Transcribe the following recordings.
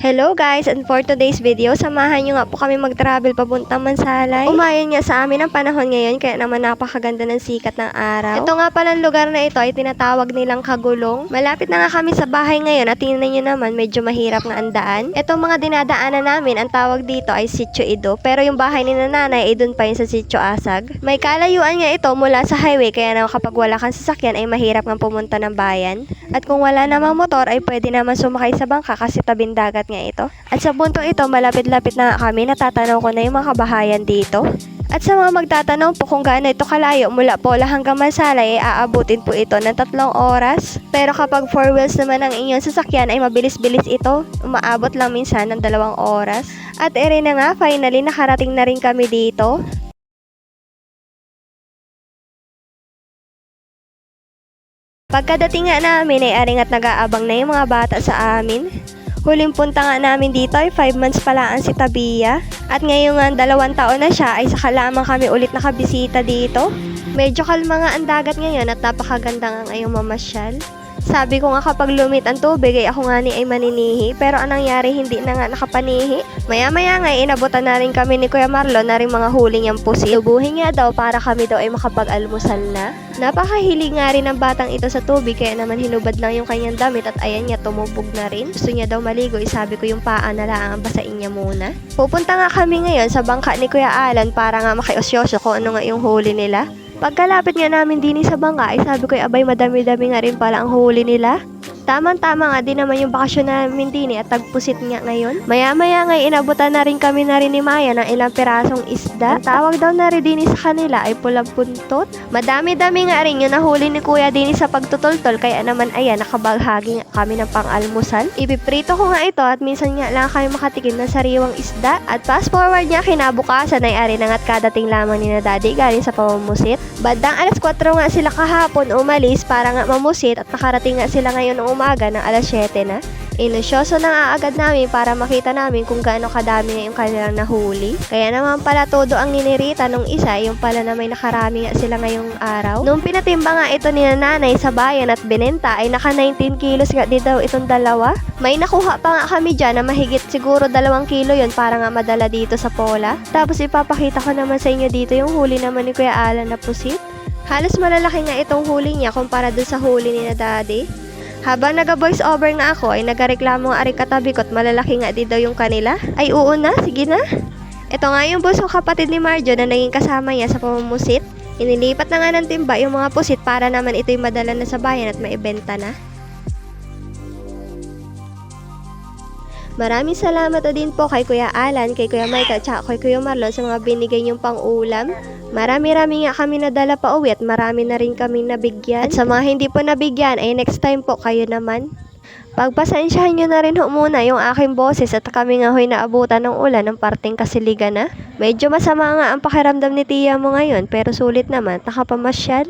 Hello guys, and for today's video, samahan nyo nga po kami mag-travel papuntang Mansalay. Umayon nga sa amin ang panahon ngayon, kaya naman napakaganda ng sikat ng araw. Ito nga palang lugar na ito ay tinatawag nilang Kagulong. Malapit na nga kami sa bahay ngayon at tingnan nyo naman, medyo mahirap nga ang daan. Itong mga dinadaanan namin, ang tawag dito ay Sitio Ido, pero yung bahay ni nanay ay dun pa yun sa Sitio Asag. May kalayuan nga ito mula sa highway, kaya naman kapag wala kang sasakyan ay mahirap nga pumunta ng bayan. At kung wala namang motor ay pwede naman sumakay sa bangka kasi tabing dagat nga ito. At sa puntong ito, malapit-lapit na kami, natatanaw ko na yung mga kabahayan dito. At sa mga magtatanong po kung gaano ito kalayo mula Pola hanggang Mansalay, ay aabutin po ito ng 3 oras. Pero kapag 4 wheels naman ang inyong sasakyan ay mabilis-bilis ito. Umaabot lang minsan ng 2 oras. At ere na nga, finally nakarating na rin kami dito. Pagkadating nga namin ay aring at nag-aabang na yung mga bata sa amin. Huling punta nga namin dito ay 5 months pa lang si Tabia. At ngayon nga 2 taon na siya ay saka lamang kami ulit nakabisita dito. Medyo kalma nga ang dagat ngayon at napakaganda nga ngayong mamasyal. Sabi ko nga kapag lumit ang tubig ay ako nga ni ay maninihi, pero anong nangyari hindi na nga nakapanihi. Maya-maya nga inabutan na rin kami ni Kuya Marlon na rin mga huling yung pusit. Lubuhin nga daw para kami daw ay makapag-almusal na. Napakahilig nga rin ng batang ito sa tubig, kaya naman hinubad lang yung kanyang damit at ayan niya tumubog na rin. Gusto niya daw maligo, sabi ko yung paa na lang ang basain niya muna. Pupunta nga kami ngayon sa bangka ni Kuya Alan para nga makiosyoso kung ano nga yung huli nila. Pagkalapit nga namin din sa bangka ay sabi ko abay madami-dami nga rin pala ang huli nila. Tamang-tama nga din naman yung bakasyon namin din at tagpusit nga ngayon. Maya-maya nga inabutan na rin kami na rin ni Maya ng ilang pirasong isda. Ang tawag daw na rin din sa kanila ay pulang puntot. Madami-dami nga rin yung nahuli ni Kuya din sa pagtutultol, kaya naman ayan nakabaghagi nga kami ng pang-almusal. Ipiprito ko nga ito at minsan nga lang kayo makatikim ng sariwang isda. At fast forward niya kinabukasan ay ari na nga't kadating lamang ni na daddy galing sa pamumusit. Bandang alas 4 nga sila kahapon umalis para nga mamusit at nakarating nga sila ngayon ng umaga ng alas 7 na. Inosyoso na nga agad namin para makita namin kung gaano kadami na yung kanilang nahuli. Kaya naman pala todo ang ninirita nung isa, yung pala na may nakarami nga sila ngayong araw. Nung pinatimba nga ito ni nanay sa bayan at binenta ay naka 19 kilos nga di daw itong dalawa. May nakuha pa nga kami dyan na mahigit siguro 2 kilo yun para nga madala dito sa Pola. Tapos ipapakita ko naman sa inyo dito yung huli naman ni Kuya Alan na pusit. Halos malalaki nga itong huli niya kumpara dun sa huli ni na daddy. Habang naga-voice over nga ako ay nagareklamo nga aring katabi ko at malalaki nga di daw yung kanila. Ay oo na, sige na. Ito nga yung busong kapatid ni Marjo na naging kasama niya sa pamumusit. Inilipat na nga ng timba yung mga pusit para naman ito'y madala na sa bayan at maibenta na. Maraming salamat din po kay Kuya Alan, kay Kuya Mike at kay Kuya Marlon sa mga binigay niyong pang-ulam. Marami-rami nga kami nadala pa uwi at marami na rin kami nabigyan. At sa mga hindi po nabigyan ay next time po kayo naman. Pagpasensyahan nyo na rin ho muna yung aking boses at kami nga ho'y naabutan ng ulan ng parting Kasiligan na. Medyo masama nga ang pakiramdam ni tiya mo ngayon pero sulit naman, nakapamasyal.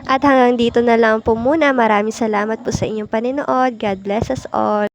At hanggang dito na lang po muna. Maraming salamat po sa inyong paninood. God bless us all.